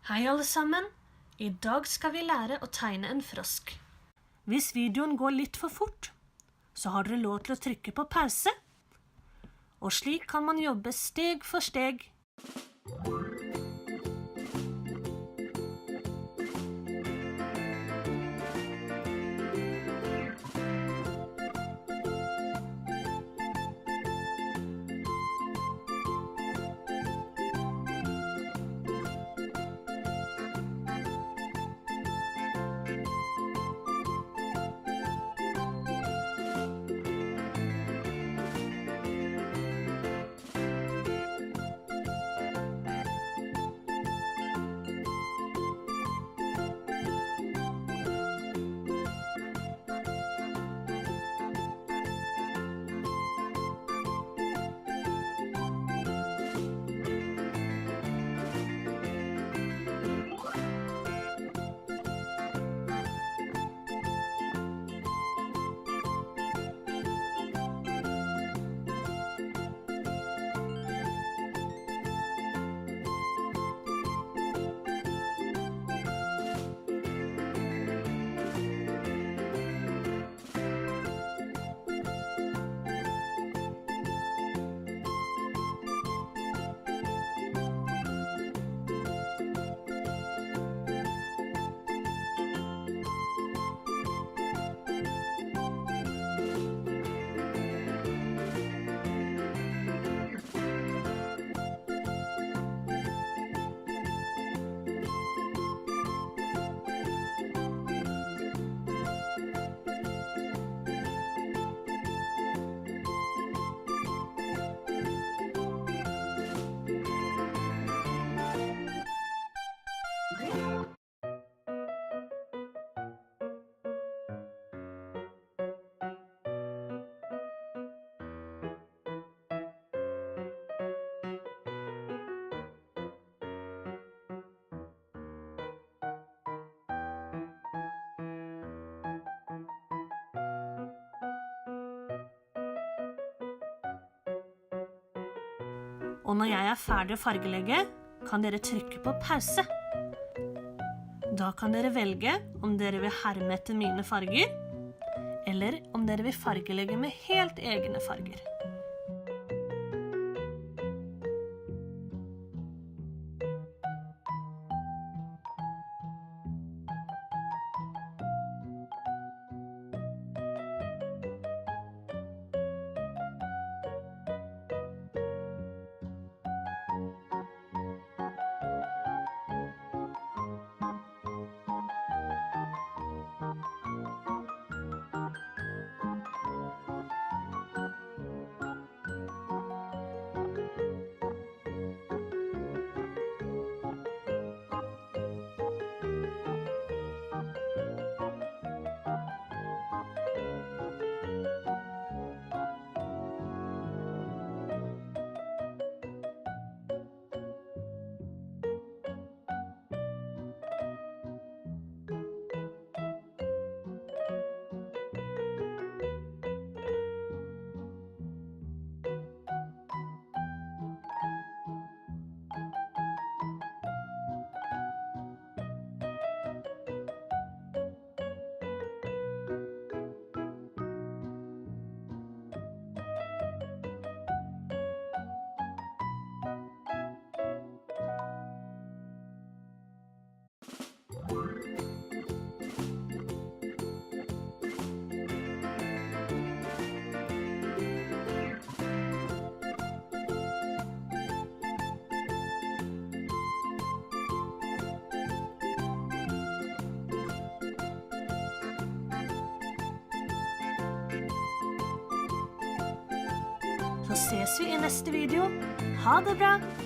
Hei alle sammen! I dag skal vi lære å tegne en frosk. Hvis videoen går litt for fort, så har dere lov til å trykke på pause. Og slik kan man jobbe steg for steg. Og når jeg er ferdig å fargelegge, kan dere trykke på pause. Da kan dere velge om dere vil herme etter mine farger, eller om dere vil fargelegge med helt egne farger. Så ses vi i neste video. Ha det bra!